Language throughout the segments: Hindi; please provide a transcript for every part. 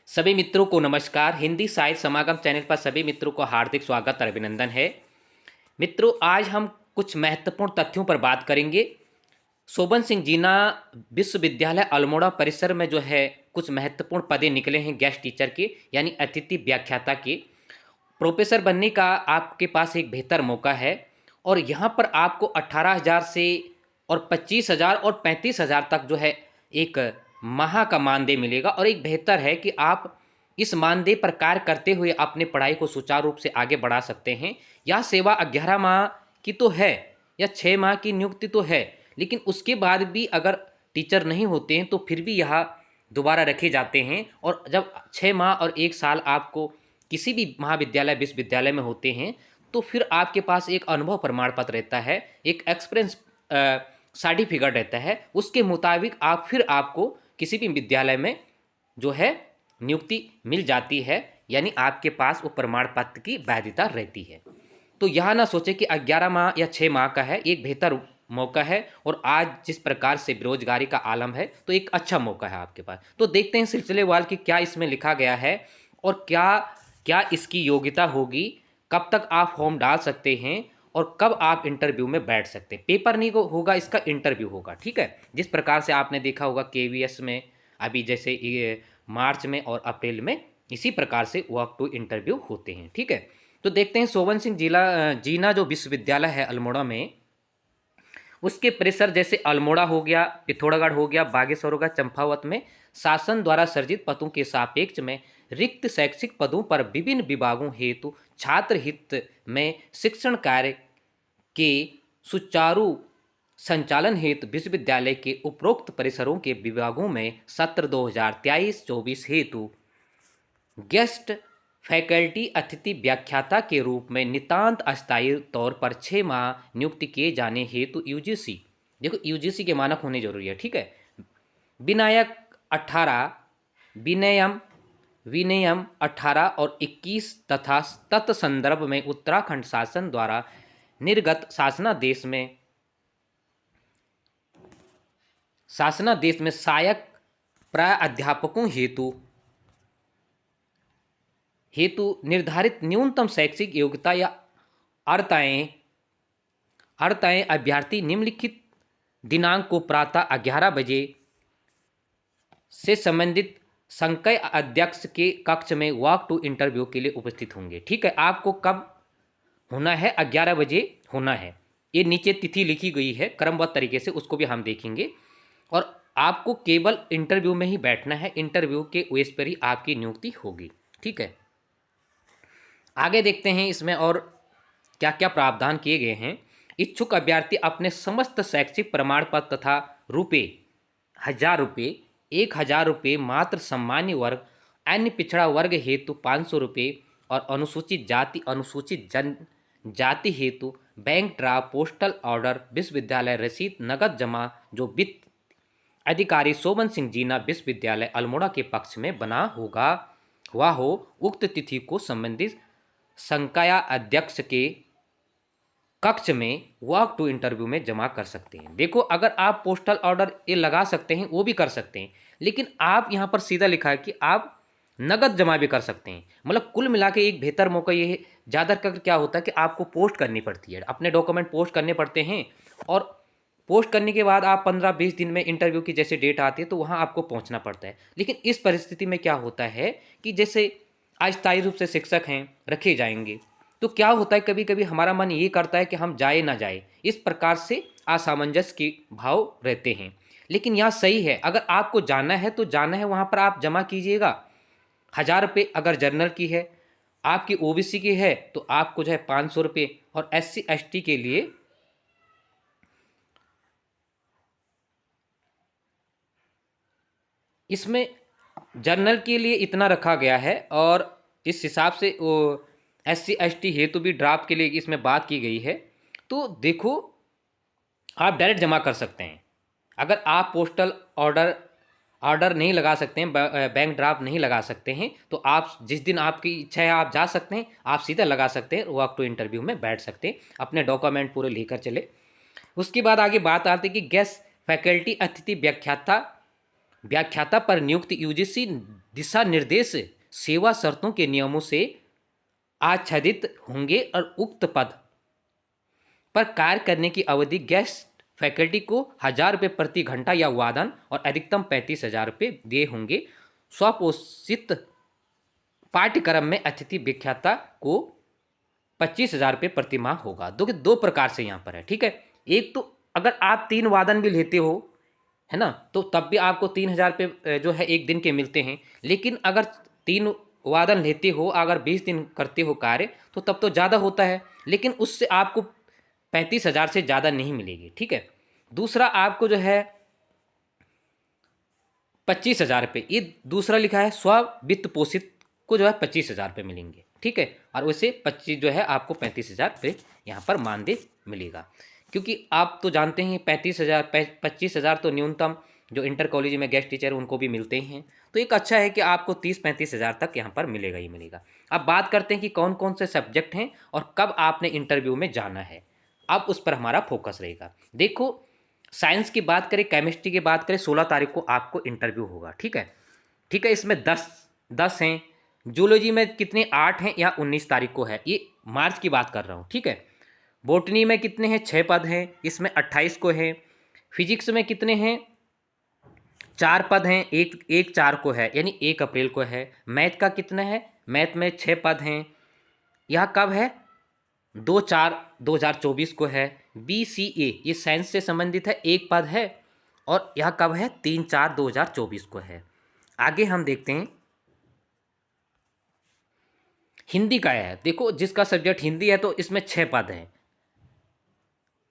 सभी मित्रों को नमस्कार। हिंदी साहित्य समागम चैनल पर सभी मित्रों को हार्दिक स्वागत और अभिनंदन है। मित्रों, आज हम कुछ महत्वपूर्ण तथ्यों पर बात करेंगे। शोभन सिंह जीना विश्वविद्यालय अल्मोड़ा परिसर में जो है कुछ महत्वपूर्ण पदे निकले हैं गेस्ट टीचर के, यानी अतिथि व्याख्याता के। प्रोफेसर बनने का आपके पास एक बेहतर मौका है और यहाँ पर आपको 18,000 से और 25,000 और 35,000 तक जो है एक माह का मानदेय मिलेगा। और एक बेहतर है कि आप इस मानदेय पर कार्य करते हुए अपने पढ़ाई को सुचारू रूप से आगे बढ़ा सकते हैं। यह सेवा 11 माह की तो है या 6 माह की नियुक्ति तो है, लेकिन उसके बाद भी अगर टीचर नहीं होते हैं तो फिर भी यह दोबारा रखे जाते हैं। और जब 6 माह और 1 साल आपको किसी भी महाविद्यालय विश्वविद्यालय में होते हैं तो फिर आपके पास एक अनुभव प्रमाण पत्र रहता है, एक एक्सपीरियंस सर्टिफिकेट रहता है। उसके मुताबिक आपको किसी भी विद्यालय में जो है नियुक्ति मिल जाती है, यानी आपके पास वो प्रमाण पत्र की वैधता रहती है। तो यह ना सोचे कि 11 माह या 6 माह का है, एक बेहतर मौका है। और आज जिस प्रकार से बेरोजगारी का आलम है तो एक अच्छा मौका है आपके पास। तो देखते हैं सिलसिलेवार कि क्या इसमें लिखा गया है और क्या क्या इसकी योग्यता होगी, कब तक आप फॉर्म डाल सकते हैं और कब आप इंटरव्यू में बैठ सकते हैं। पेपर नहीं होगा, इसका इंटरव्यू होगा। ठीक है, जिस प्रकार से आपने देखा होगा केवीएस में अभी जैसे ये मार्च में और अप्रैल में इसी प्रकार से वर्क टू इंटरव्यू होते हैं। ठीक है, तो देखते हैं शोभन सिंह जीना जो विश्वविद्यालय है अल्मोड़ा में, उसके परिसर जैसे अल्मोड़ा हो गया, पिथौरागढ़ हो गया, बागेश्वर हो गया, चंपावत में शासन द्वारा सृजित पदों के सापेक्ष में रिक्त शैक्षिक पदों पर विभिन्न विभागों हेतु छात्र हित में शिक्षण कार्य के सुचारू संचालन हेतु विश्वविद्यालय के उपरोक्त परिसरों के विभागों में सत्र 2023-24 हेतु गेस्ट फैकल्टी अतिथि व्याख्याता के रूप में नितांत अस्थायी तौर पर 6 माह नियुक्ति किए जाने हेतु यूजीसी, देखो यूजीसी के मानक होने जरूरी है। ठीक है, विनायक 18, विनयम विनयम 18 और 21 तथा तत्संदर्भ में उत्तराखंड शासन द्वारा निर्गत शासनादेश में सहायक प्राय अध्यापकों हेतु निर्धारित न्यूनतम शैक्षिक योग्यता या अर्हताएं अभ्यर्थी निम्नलिखित दिनांक को प्रातः 11 बजे से संबंधित संकाय अध्यक्ष के कक्ष में वॉक टू इंटरव्यू के लिए उपस्थित होंगे। ठीक है, आपको कब होना है? 11 बजे होना है। ये नीचे तिथि लिखी गई है क्रमबद्ध तरीके से, उसको भी हम देखेंगे। और आपको केवल इंटरव्यू में ही बैठना है, इंटरव्यू के बेस पर ही आपकी नियुक्ति होगी। ठीक है, आगे देखते हैं इसमें और क्या क्या प्रावधान किए गए हैं। इच्छुक अभ्यर्थी अपने समस्त शैक्षिक प्रमाण पत्र तथा ₹1,000, ₹1,000 मात्र सामान्य वर्ग, अन्य पिछड़ा वर्ग हेतु ₹500 और अनुसूचित जाति अनुसूचित जनजाति हेतु बैंक ड्राफ्ट पोस्टल ऑर्डर विश्वविद्यालय रसीद नगद जमा जो वित्त अधिकारी शोभन सिंह जीना विश्वविद्यालय अल्मोड़ा के पक्ष में बना होगा हुआ हो, उक्त तिथि को संबंधित संकाया अध्यक्ष के कक्ष में वॉक टू इंटरव्यू में जमा कर सकते हैं। देखो, अगर आप पोस्टल ऑर्डर ये लगा सकते हैं वो भी कर सकते हैं, लेकिन आप यहाँ पर सीधा लिखा है कि आप नगद जमा भी कर सकते हैं। मतलब कुल मिला के एक बेहतर मौका ये है। ज़्यादातर क्या होता है कि आपको पोस्ट करनी पड़ती है, अपने डॉक्यूमेंट पोस्ट करने पड़ते हैं, और पोस्ट करने के बाद आप 15-20 दिन में इंटरव्यू की जैसे डेट आती है तो वहाँ आपको पहुँचना पड़ता है। लेकिन इस परिस्थिति में क्या होता है कि जैसे अस्थायी रूप से शिक्षक हैं रखे जाएंगे, तो क्या होता है कभी कभी हमारा मन ये करता है कि हम जाए ना जाए, इस प्रकार से असामंजस्य के भाव रहते हैं। लेकिन यह सही है, अगर आपको जाना है तो जाना है, वहाँ पर आप जमा कीजिएगा। 1,000 अगर जर्नल की है, आपकी ओबीसी की है तो आपको जो है ₹500, और SC ST के लिए इसमें जर्नल के लिए इतना रखा गया है। और इस हिसाब से वो SC ST हेतु भी ड्राफ्ट के लिए इसमें बात की गई है। तो देखो, आप डायरेक्ट जमा कर सकते हैं। अगर आप पोस्टल ऑर्डर नहीं लगा सकते हैं, बैंक ड्राफ्ट नहीं लगा सकते हैं, तो आप जिस दिन आपकी इच्छा है आप जा सकते हैं, आप सीधा लगा सकते हैं, वॉक टू इंटरव्यू में बैठ सकते हैं, अपने डॉक्यूमेंट पूरे लेकर चले। उसके बाद आगे बात आती है कि गेस्ट फैकल्टी अतिथि व्याख्याता पर नियुक्त यूजीसी दिशा निर्देश सेवा शर्तों के नियमों से आच्छादित होंगे और उक्त पद पर कार्य करने की अवधि गेस्ट फैकल्टी को 1,000 रुपये प्रति घंटा या वादन और अधिकतम 35,000 रुपये दिए होंगे। स्वपोषित पाठ्यक्रम में अतिथि व्याख्याता को 25,000 रुपये प्रति माह होगा। दो प्रकार से यहाँ पर है, ठीक है। एक तो अगर आप 3 वादन भी लेते हो, है ना, तो तब भी आपको 3,000 रुपये जो है एक दिन के मिलते हैं। लेकिन अगर 3 वादन लेते हो, अगर 20 दिन करते हो कार्य, तो तब तो ज़्यादा होता है, लेकिन उससे आपको 35,000 से ज़्यादा नहीं मिलेगी, ठीक है। दूसरा आपको जो है 25,000 रुपये, ये दूसरा लिखा है स्व वित्त पोषित को जो है 25,000 रुपये मिलेंगे, ठीक है। और वैसे 25 जो है आपको 35,000 रुपये यहाँ पर मानदेय मिलेगा। क्योंकि आप तो जानते हैं 25,000 तो न्यूनतम जो इंटर कॉलेज में गेस्ट टीचर उनको भी मिलते हैं, तो एक अच्छा है कि आपको 30-35,000 तक यहाँ पर मिलेगा ही मिलेगा। अब बात करते हैं कि कौन कौन से सब्जेक्ट हैं और कब आपने इंटरव्यू में जाना है। अब उस पर हमारा फोकस रहेगा। देखो, साइंस की बात करें, केमिस्ट्री की बात करें, 16 तारीख को आपको इंटरव्यू होगा, ठीक है, ठीक है। इसमें 10 हैं। जूलॉजी में कितने, 8 हैं या 19 तारीख को है, ये मार्च की बात कर रहा हूँ, ठीक है। बॉटनी में कितने हैं, 6 पद हैं, इसमें 28 को है। फिजिक्स में कितने हैं, 4 पद हैं, एक 4 को है, यानी 1 अप्रैल को है। मैथ का कितना है, मैथ में 6 पद हैं, यह कब है, 2/4/2024 को है। BCA ये साइंस से संबंधित है, 1 पद है, और यह कब है, 3/4/2024 को है। आगे हम देखते हैं हिंदी का है। देखो, जिसका सब्जेक्ट हिंदी है तो इसमें 6 पद हैं,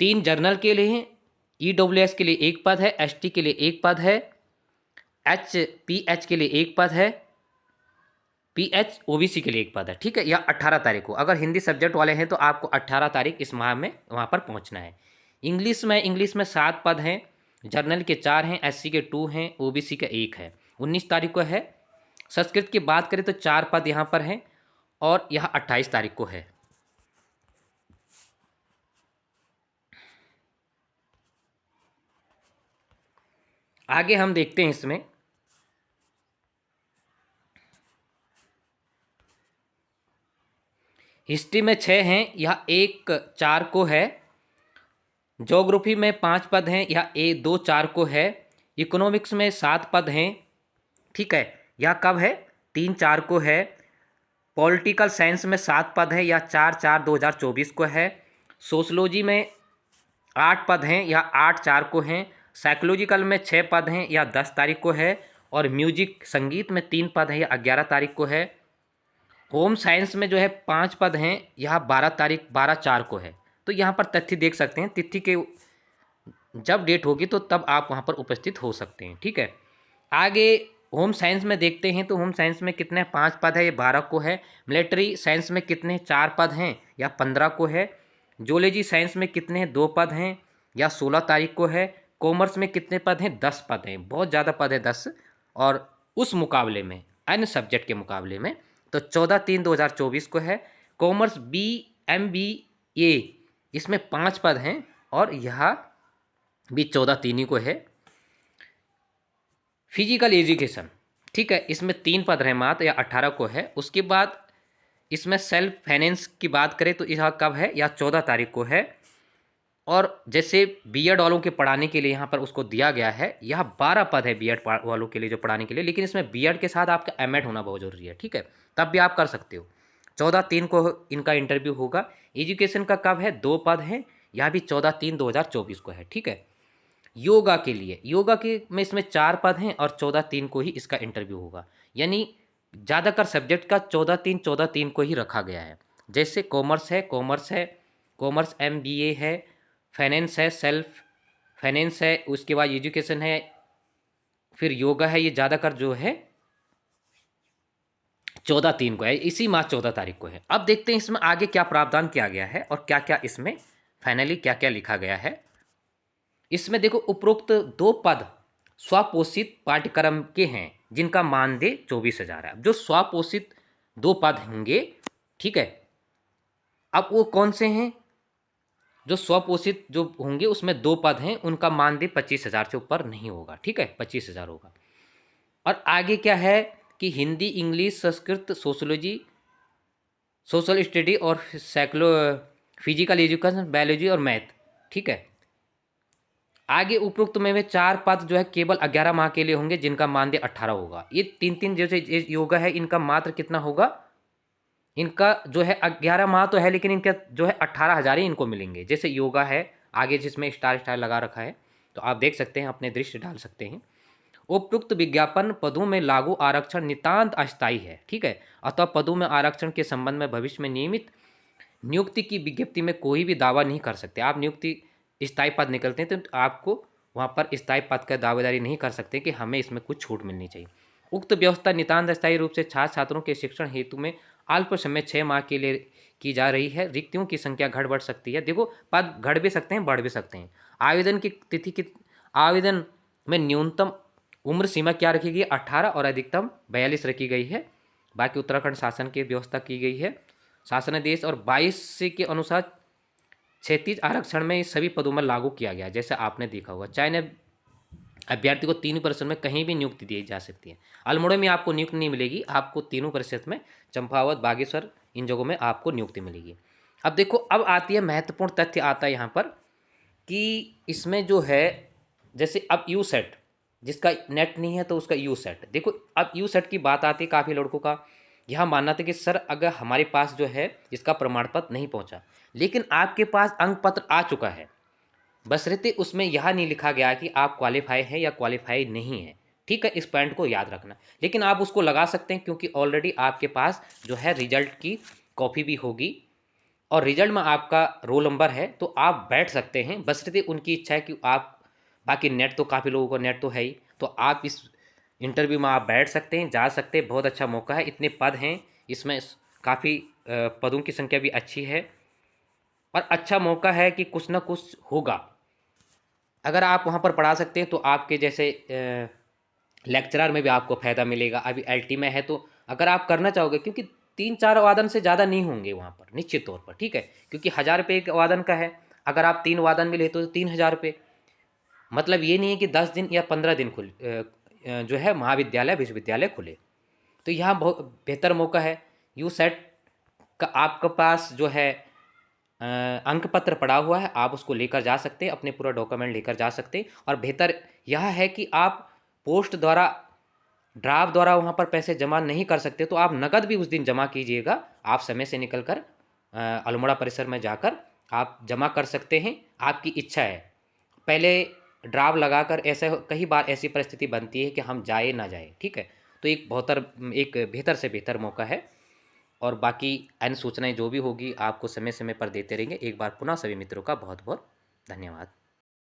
3 जर्नल के लिए हैं, EWS के लिए 1 पद है, ST के लिए 1 पद है, PH के लिए 1 पद है, PH OBC के लिए 1 पद है, ठीक है। या 18 तारीख को, अगर हिंदी सब्जेक्ट वाले हैं तो आपको 18 तारीख इस माह में वहाँ पर पहुँचना है। इंग्लिश में 7 पद हैं, जर्नल के 4 हैं, SC के 2 हैं, OBC का 1 है, 19 तारीख को है। संस्कृत की बात करें तो 4 पद यहाँ पर हैं, और यह 28 तारीख को है। आगे हम देखते हैं इसमें हिस्ट्री में 6 हैं, यह 1 4 को है। ज्योग्राफी में 5 पद हैं, यह 2 4 को है। इकोनॉमिक्स में 7 पद हैं, ठीक है, यह कब है, 3 4 को है। पॉलिटिकल साइंस में 7 पद हैं, या 4/4/2024 को है। सोशलॉजी में 8 पद हैं, या 8/4 को हैं। साइकोलॉजिकल में 6 पद हैं, या 10 तारीख को है। और म्यूजिक संगीत में 3 पद हैं, या 11 तारीख को है। होम साइंस में जो है 5 पद हैं, यह 12/4 को है। तो यहाँ पर तथ्य देख सकते हैं, तिथि के जब डेट होगी तो तब आप वहाँ पर उपस्थित हो सकते हैं, ठीक है। आगे होम साइंस में देखते हैं, तो होम साइंस में कितने 5 पद है, ये 12 को है। मिलिट्री साइंस में कितने 4 पद हैं, या 15 को है। जूलॉजी साइंस में कितने 2 पद हैं, या 16 तारीख को है। कॉमर्स में कितने पद हैं, 10 पद हैं, बहुत ज़्यादा पद है 10। और उस मुकाबले में, अन्य सब्जेक्ट के मुकाबले में, तो 14/3/2024 को है। कॉमर्स BMBA इसमें 5 पद हैं, और यह भी 14/3 ही को है। फिजिकल एजुकेशन, ठीक है, इसमें 3 पद हैं मात्र, या 18 को है। उसके बाद इसमें सेल्फ फाइनेंस की बात करें तो यह कब है, या 14 तारीख को है। और जैसे बीएड वालों के पढ़ाने के लिए यहाँ पर उसको दिया गया है, यह 12 पद है बीएड वालों के लिए जो पढ़ाने के लिए, लेकिन इसमें बीएड के साथ आपका एमएड होना बहुत जरूरी है, ठीक है, तब भी आप कर सकते हो। 14/3 को इनका इंटरव्यू होगा। एजुकेशन का कब है, 2 पद हैं, यह भी 14/3/2024 को है, ठीक है। योगा के लिए, योगा के में इसमें 4 पद हैं, और 14/3 को ही इसका इंटरव्यू होगा। यानी ज़्यादातर सब्जेक्ट का 14/3 को ही रखा गया है। जैसे कॉमर्स है, कॉमर्स MBA है, फाइनेंस है, सेल्फ फाइनेंस है, उसके बाद एजुकेशन है, फिर योगा है, ये ज़्यादातर जो है 14/3 को है, इसी माह 14 तारीख को है। अब देखते हैं इसमें आगे क्या प्रावधान किया गया है और क्या क्या इसमें फाइनली क्या क्या लिखा गया है। इसमें देखो, उपरोक्त 2 पद स्वपोषित पाठ्यक्रम के हैं, जिनका मानदेय 24,000 है। अब जो स्वपोषित 2 पद होंगे, ठीक है, अब वो कौन से हैं, जो स्वपोषित जो होंगे उसमें 2 पद हैं, उनका मानदेय 25,000 से ऊपर नहीं होगा, ठीक है, 25,000 होगा। और आगे क्या है, कि Hindi, English, Sanskrit, sociology, social study और साइक्लो फिजिकल एजुकेशन, बायोलॉजी और मैथ। ठीक है, आगे उपरोक्त में वे 4 पद जो है केवल 11 माह के लिए होंगे, जिनका मानदेय 18 होगा। ये 3-3 जैसे ये योगा है, इनका मात्र कितना होगा, इनका जो है 11 माह तो है, लेकिन इनका जो है 18,000 ही इनको मिलेंगे। जैसे योगा है आगे जिसमें स्टार स्टार लगा रखा है, तो आप देख सकते हैं, अपने दृश्य डाल सकते हैं। उपयुक्त विज्ञापन पदों में लागू आरक्षण नितांत अस्थायी है। ठीक है, अतः पदों में आरक्षण के संबंध में भविष्य में नियमित नियुक्ति की विज्ञप्ति में कोई भी दावा नहीं कर सकते। आप नियुक्ति स्थायी पद निकलते हैं तो आपको वहाँ पर स्थायी पद का दावेदारी नहीं कर सकते कि हमें इसमें कुछ छूट मिलनी चाहिए। उक्त व्यवस्था नितांत अस्थायी रूप से छात्र छात्रों के शिक्षण हेतु में अल्प समय 6 माह के लिए की जा रही है। रिक्तियों की संख्या घट बढ़ सकती है। देखो, पद घट भी सकते हैं, बढ़ भी सकते हैं। आवेदन की तिथि की आवेदन में न्यूनतम उम्र सीमा क्या रखी गई है, 18 और अधिकतम 42 रखी गई है। बाकी उत्तराखंड शासन की व्यवस्था की गई है। शासनादेश और 22 के अनुसार क्षैतिज आरक्षण में सभी पदों में लागू किया गया। जैसे आपने देखा होगा, चयन अभ्यर्थी को 3% में कहीं भी नियुक्ति दी जा सकती है। अल्मोड़ा में आपको नियुक्ति नहीं मिलेगी, आपको 3% में चंपावत, बागेश्वर, इन जगहों में आपको नियुक्ति मिलेगी। अब देखो, अब आती है महत्वपूर्ण तथ्य आता है यहाँ पर कि इसमें जो है, जैसे अब यू सेट, जिसका नेट नहीं है तो उसका यू सेट। देखो, अब यू सेट की बात आती है, काफ़ी लड़कों का यह मानना था कि सर अगर हमारे पास जो है इसका प्रमाण पत्र नहीं पहुंचा, लेकिन आपके पास अंक पत्र आ चुका है, बशर्ते उसमें यह नहीं लिखा गया कि आप क्वालिफाई हैं या क्वालिफाई नहीं है। ठीक है, इस पॉइंट को याद रखना। लेकिन आप उसको लगा सकते हैं, क्योंकि ऑलरेडी आपके पास जो है रिजल्ट की कॉपी भी होगी और रिजल्ट में आपका रोल नंबर है, तो आप बैठ सकते हैं। बशर्ते उनकी इच्छा है कि आप, बाकी नेट तो काफ़ी लोगों को नेट तो है ही, तो आप इस इंटरव्यू में आप बैठ सकते हैं, जा सकते हैं। बहुत अच्छा मौका है, इतने पद हैं इसमें, काफ़ी पदों की संख्या भी अच्छी है और अच्छा मौका है कि कुछ ना कुछ होगा। अगर आप वहाँ पर पढ़ा सकते हैं तो आपके जैसे लेक्चरर में भी आपको फ़ायदा मिलेगा। अभी एलटी में है तो अगर आप करना चाहोगे, क्योंकि 3-4 वादन से ज़्यादा नहीं होंगे वहाँ पर निश्चित तौर पर। ठीक है, क्योंकि 1000 रुपये एक वादन का है, अगर आप 3 वादन में लेते हो तो 3000 रुपये। मतलब ये नहीं है कि 10 दिन या 15 दिन जो है महाविद्यालय विश्वविद्यालय खुले। तो यहाँ बहुत बेहतर मौका है। यू सेट का आपके पास जो है अंक पत्र पड़ा हुआ है, आप उसको लेकर जा सकते हैं, अपने पूरा डॉक्यूमेंट लेकर जा सकते हैं। और बेहतर यह है कि आप पोस्ट द्वारा, ड्राफ्ट द्वारा वहाँ पर पैसे जमा नहीं कर सकते, तो आप नकद भी उस दिन जमा कीजिएगा। आप समय से निकल कर अल्मोड़ा परिसर में जाकर आप जमा कर सकते हैं, आपकी इच्छा है। पहले ड्राफ्ट लगाकर ऐसे कई बार ऐसी परिस्थिति बनती है कि हम जाए ना जाए। ठीक है, तो एक बेहतर से बेहतर मौका है। और बाकी अन्य सूचनाएं जो भी होगी आपको समय समय पर देते रहेंगे। एक बार पुनः सभी मित्रों का बहुत बहुत धन्यवाद।